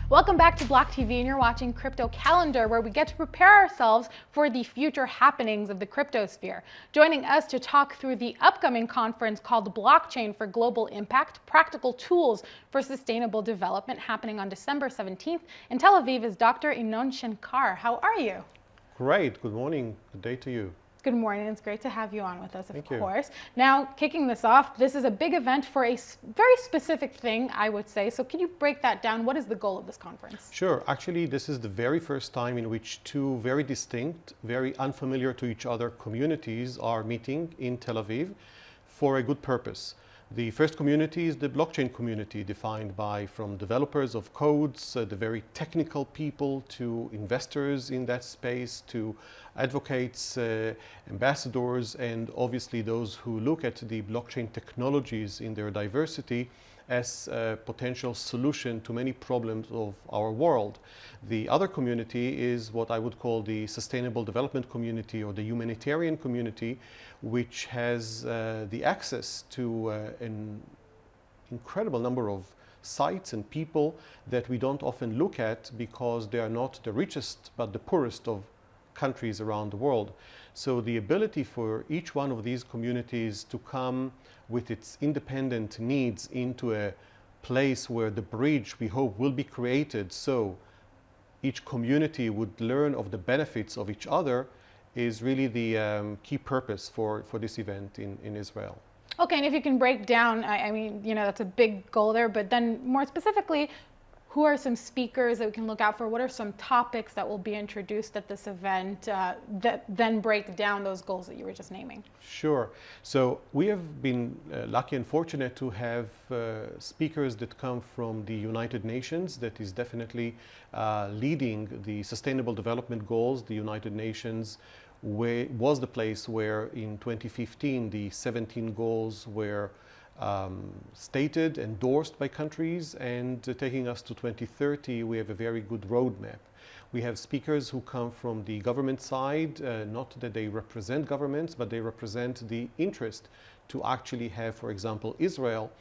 Welcome back to Block TV, and you're watching Crypto Calendar, where we get to prepare ourselves for the future happenings of the cryptosphere. Joining us to talk through the upcoming conference called Blockchain for Global Impact, Practical Tools for Sustainable Development, happening on December 17th in Tel Aviv, is Dr. Inon Schenker. How are you? Great. Good morning. Good day to you. Good morning. It's great to have you on with us, of Thank you. course. Now, kicking this off, this is a big event for a very specific thing, I would say. So can you break that down? What is the goal of this conference? Sure. Actually, this is the very first time in which two very distinct, very unfamiliar to each other communities are meeting in Tel Aviv for a good purpose. The first community is the blockchain community, defined by from developers of codes, the very technical people, to investors in that space, to advocates, ambassadors, and obviously those who look at the blockchain technologies in their diversity as a potential solution to many problems of our world. The other community is what I would call the sustainable development community, or the humanitarian community, which has the access to an incredible number of sites and people that we don't often look at because they are not the richest but the poorest of countries around the world. So the ability for each one of these communities to come with its independent needs into a place where the bridge, we hope, will be created so each community would learn of the benefits of each other is really the key purpose for this event in Israel. Okay, and if you can break down, I mean, that's a big goal there, but then more specifically, who are some speakers that we can look out for? What are some topics that will be introduced at this event that then break down those goals that you were just naming? Sure. So we have been lucky and fortunate to have speakers that come from the United Nations. That is definitely leading the Sustainable Development Goals. The United Nations was the place where in 2015 the 17 goals were stated, endorsed by countries, and taking us to 2030, we have a very good roadmap. We have speakers who come from the government side, not that they represent governments, but they represent the interest to actually have, for example, Israel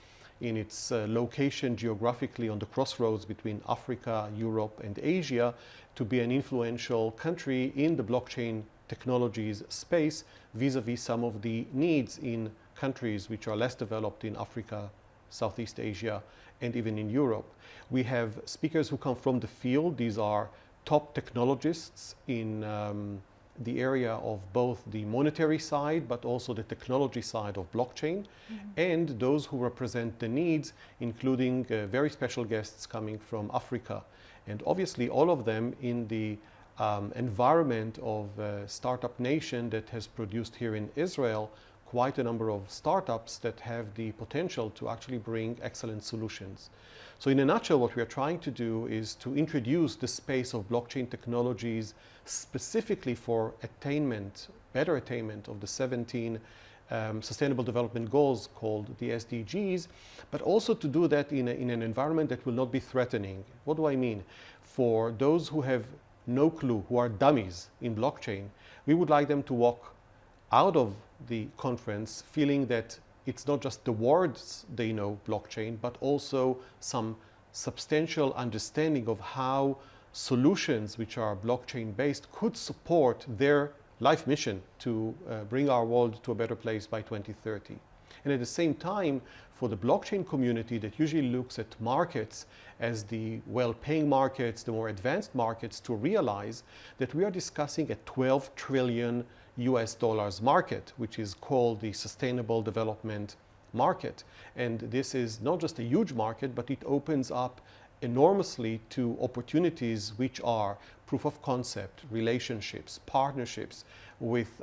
in its location geographically on the crossroads between Africa, Europe, and Asia, to be an influential country in the blockchain technologies space vis-a-vis some of the needs in countries which are less developed in Africa, Southeast Asia, and even in Europe. We have speakers who come from the field. These are top technologists in the area of both the monetary side, but also the technology side of blockchain, and those who represent the needs, including very special guests coming from Africa. And obviously all of them in the environment of a startup nation that has produced here in Israel quite a number of startups that have the potential to actually bring excellent solutions. So in a nutshell, what we are trying to do is to introduce the space of blockchain technologies specifically for better attainment of the 17 Sustainable Development Goals called the SDGs, but also to do that in an environment that will not be threatening. What do I mean? For those who have no clue, who are dummies in blockchain, we would like them to walk out of the conference feeling that it's not just the words they know blockchain, but also some substantial understanding of how solutions which are blockchain based could support their life mission to bring our world to a better place by 2030. And at the same time, for the blockchain community that usually looks at markets as the well-paying markets, the more advanced markets, to realize that we are discussing a 12 trillion US dollars market, which is called the Sustainable Development Market. And this is not just a huge market, but it opens up enormously to opportunities which are proof of concept, relationships, partnerships with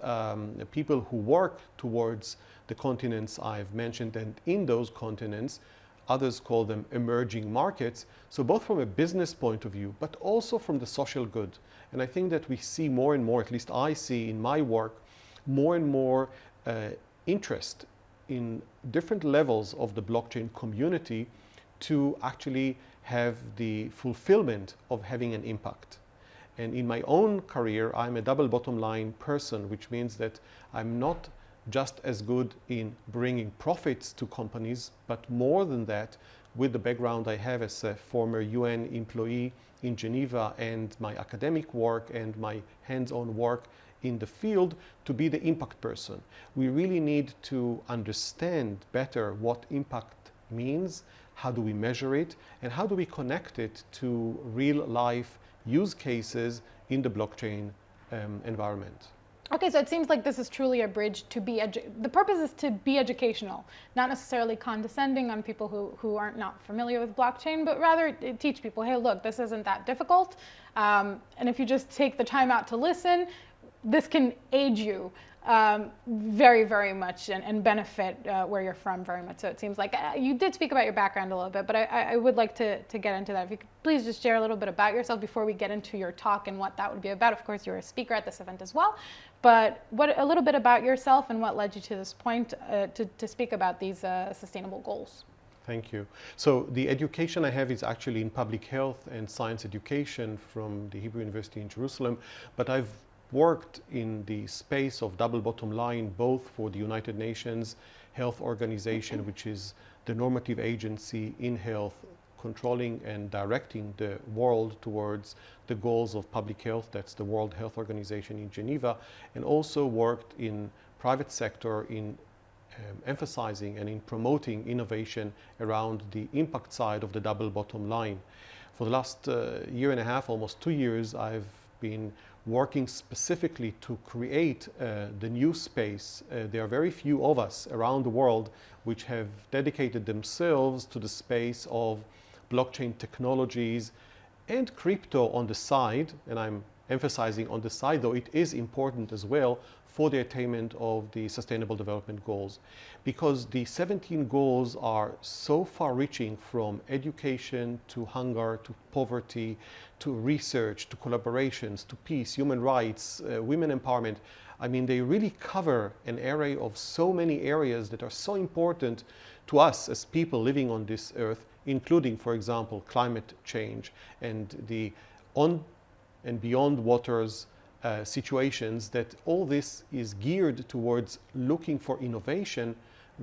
people who work towards the continents I've mentioned, and in those continents, others call them emerging markets. So both from a business point of view, but also from the social good. And I think that we see more and more, at least I see in my work, more and more interest in different levels of the blockchain community to actually have the fulfillment of having an impact. And in my own career, I'm a double bottom line person, which means that I'm not just as good in bringing profits to companies, but more than that, with the background I have as a former UN employee in Geneva and my academic work and my hands-on work in the field, to be the impact person. We really need to understand better what impact means, how do we measure it, and how do we connect it to real life use cases in the blockchain environment. Okay, so it seems like this is truly a bridge to be, the purpose is to be educational, not necessarily condescending on people who aren't not familiar with blockchain, but rather teach people, hey, look, this isn't that difficult. And if you just take the time out to listen, this can aid you very, very much and benefit where you're from very much. So it seems like you did speak about your background a little bit, but I would like to get into that. If you could please just share a little bit about yourself before we get into your talk and what that would be about. Of course, you're a speaker at this event as well, but a little bit about yourself and what led you to this point to speak about these sustainable goals. Thank you. So the education I have is actually in public health and science education from the Hebrew University in Jerusalem, but I've worked in the space of double bottom line, both for the United Nations Health Organization, which is the normative agency in health, controlling and directing the world towards the goals of public health. That's the World Health Organization in Geneva, and also worked in private sector in emphasizing and in promoting innovation around the impact side of the double bottom line. For the last year and a half, almost 2 years, I've been working specifically to create the new space. There are very few of us around the world which have dedicated themselves to the space of blockchain technologies and crypto on the side, and I'm emphasizing on the side, though it is important as well for the attainment of the Sustainable Development Goals, because the 17 goals are so far-reaching, from education to hunger to poverty to research to collaborations to peace, human rights, women empowerment. I mean, they really cover an array of so many areas that are so important to us as people living on this earth, including, for example, climate change and the on and beyond waters situations, that all this is geared towards looking for innovation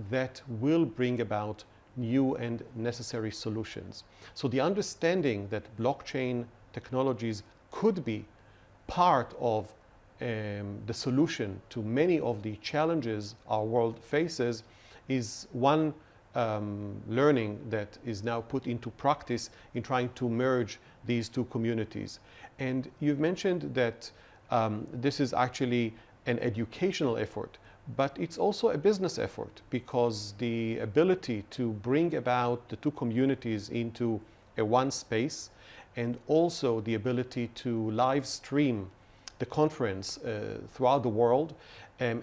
that will bring about new and necessary solutions. So the understanding that blockchain technologies could be part of the solution to many of the challenges our world faces is one learning that is now put into practice in trying to merge these two communities. And you've mentioned that this is actually an educational effort, but it's also a business effort, because the ability to bring about the two communities into a one space, and also the ability to live stream the conference throughout the world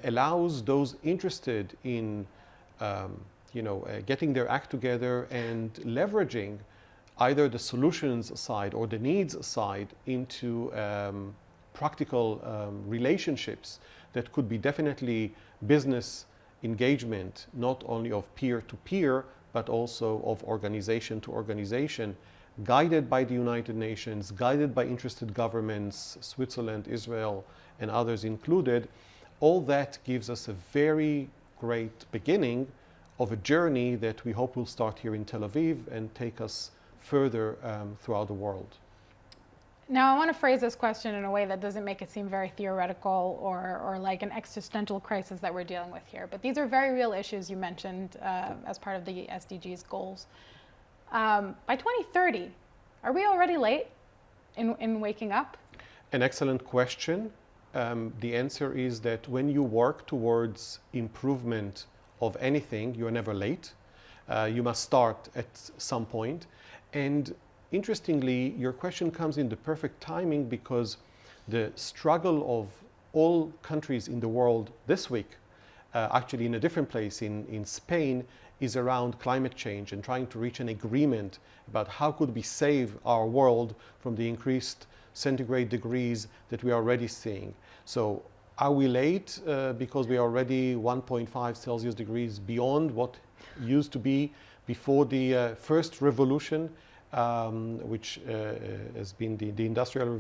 allows those interested in getting their act together and leveraging either the solutions side or the needs side into practical relationships that could be definitely business engagement, not only of peer to peer, but also of organization to organization, guided by the United Nations, guided by interested governments, Switzerland, Israel, and others included. All that gives us a very great beginning of a journey that we hope will start here in Tel Aviv and take us further throughout the world. Now, I want to phrase this question in a way that doesn't make it seem very theoretical or like an existential crisis that we're dealing with here. But these are very real issues you mentioned as part of the SDGs goals. By 2030, are we already late in waking up? An excellent question. The answer is that when you work towards improvement of anything, you're never late. You must start at some point. And interestingly, your question comes in the perfect timing, because the struggle of all countries in the world this week, actually in a different place in Spain, is around climate change and trying to reach an agreement about how could we save our world from the increased centigrade degrees that we are already seeing. So are we late because we are already 1.5 Celsius degrees beyond what used to be before the first revolution, which has been the industrial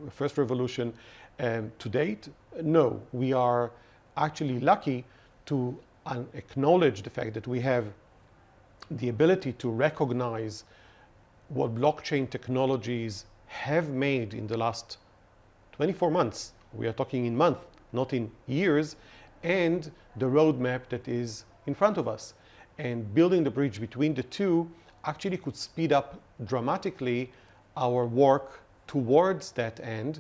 first revolution to date? No, we are actually lucky to acknowledge the fact that we have the ability to recognize what blockchain technologies have made in the last 24 months. We are talking in months, not in years, and the roadmap that is in front of us. And building the bridge between the two actually could speed up dramatically our work towards that end.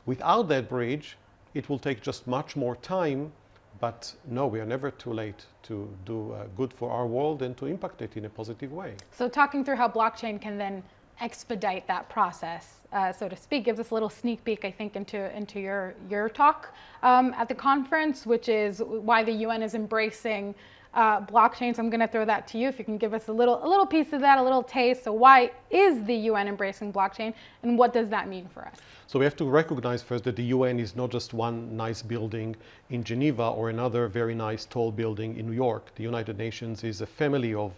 Without that bridge, it will take just much more time, but no, we are never too late to do good for our world and to impact it in a positive way. So talking through how blockchain can then expedite that process, so to speak, gives us a little sneak peek, I think, into your talk at the conference, which is why the UN is embracing blockchain. So I'm going to throw that to you. If you can give us a little piece of that, a little taste. So why is the UN embracing blockchain, and what does that mean for us? So we have to recognize first that the UN is not just one nice building in Geneva or another very nice tall building in New York. The United Nations is a family of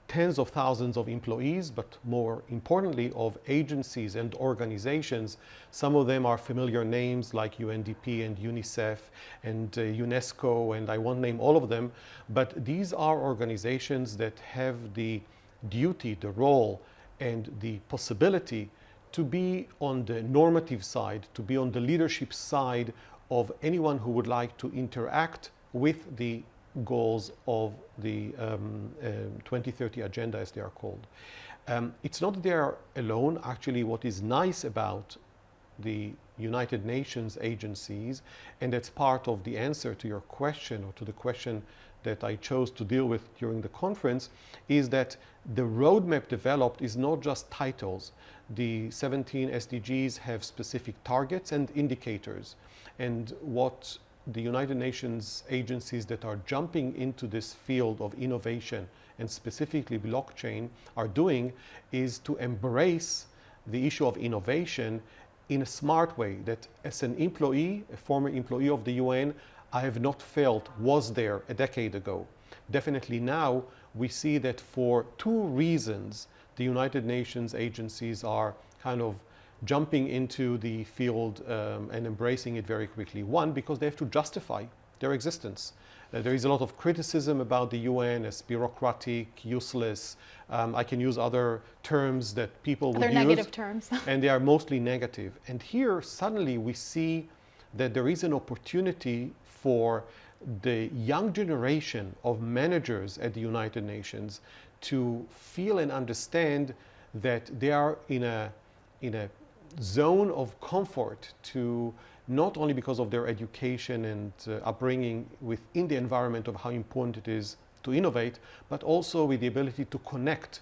tens of thousands of employees, but more importantly of agencies and organizations. Some of them are familiar names like UNDP and UNICEF and UNESCO, and I won't name all of them, but these are organizations that have the duty, the role, and the possibility to be on the normative side, to be on the leadership side of anyone who would like to interact with the goals of the 2030 agenda, as they are called. It's not that they are alone. Actually, what is nice about the United Nations agencies, and that's part of the answer to your question, or to the question that I chose to deal with during the conference, is that the roadmap developed is not just titles. The 17 SDGs have specific targets and indicators. And what the United Nations agencies that are jumping into this field of innovation, and specifically blockchain, are doing is to embrace the issue of innovation in a smart way that, as an employee, a former employee of the UN, I have not felt was there a decade ago. Definitely now we see that for two reasons the United Nations agencies are kind of jumping into the field and embracing it very quickly. One, because they have to justify their existence. There is a lot of criticism about the UN as bureaucratic, useless. I can use other terms that people would use. Other negative terms. And they are mostly negative. And here suddenly we see that there is an opportunity for the young generation of managers at the United Nations to feel and understand that they are in a zone of comfort, to not only because of their education and upbringing within the environment of how important it is to innovate, but also with the ability to connect,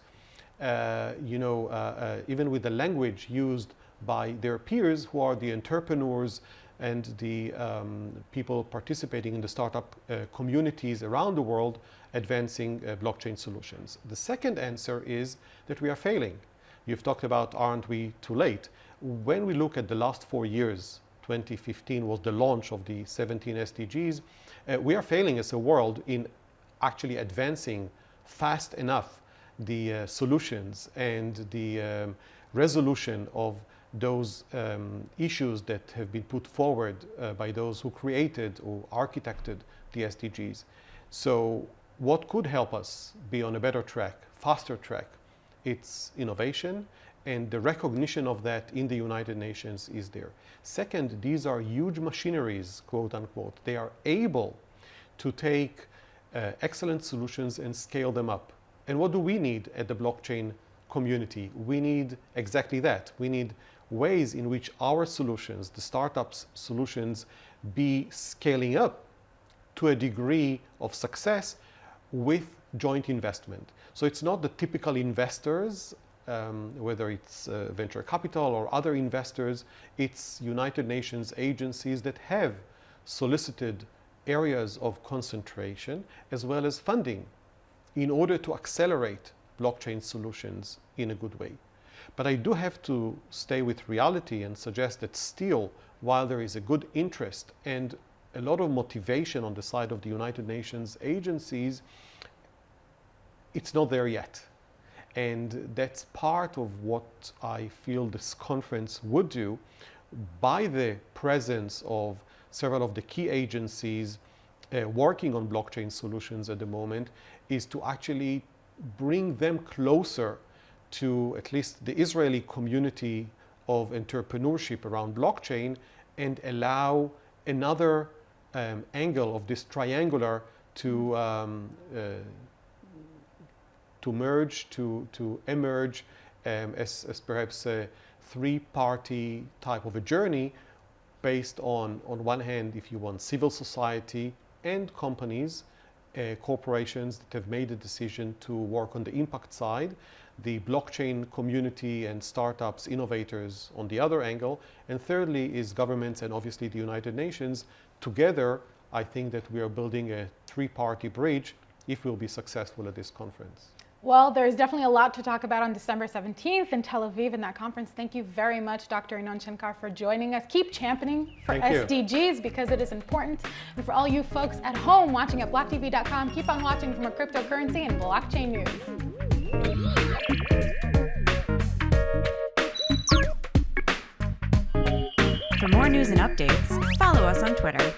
even with the language used by their peers, who are the entrepreneurs and the people participating in the startup communities around the world advancing blockchain solutions. The second answer is that we are failing. You've talked about, aren't we too late? When we look at the last 4 years, 2015 was the launch of the 17 SDGs, we are failing as a world in actually advancing fast enough the solutions and the resolution of those issues that have been put forward by those who created or architected the SDGs. So what could help us be on a better track, faster track? It's innovation, and the recognition of that in the United Nations is there. Second, these are huge machineries, quote unquote. They are able to take excellent solutions and scale them up. And what do we need at the blockchain community? We need exactly that. We need ways in which our solutions, the startups' solutions, be scaling up to a degree of success with joint investment. So it's not the typical investors, whether it's venture capital or other investors, it's United Nations agencies that have solicited areas of concentration as well as funding in order to accelerate blockchain solutions in a good way. But I do have to stay with reality and suggest that still, while there is a good interest and a lot of motivation on the side of the United Nations agencies, it's not there yet. And that's part of what I feel this conference would do. By the presence of several of the key agencies working on blockchain solutions at the moment is to actually bring them closer to at least the Israeli community of entrepreneurship around blockchain and allow another angle of this triangular to merge, to emerge as perhaps a three-party type of a journey based on one hand, if you want, civil society and companies, corporations that have made a decision to work on the impact side, the blockchain community and startups, innovators on the other angle, and thirdly is governments and obviously the United Nations. Together, I think that we are building a three-party bridge if we'll be successful at this conference. Well, there's definitely a lot to talk about on December 17th in Tel Aviv in that conference. Thank you very much, Dr. Inon Schenker, for joining us. Keep championing for SDGs because it is important. And for all you folks at home watching at blocktv.com, keep on watching for more cryptocurrency and blockchain news. For more news and updates, follow us on Twitter.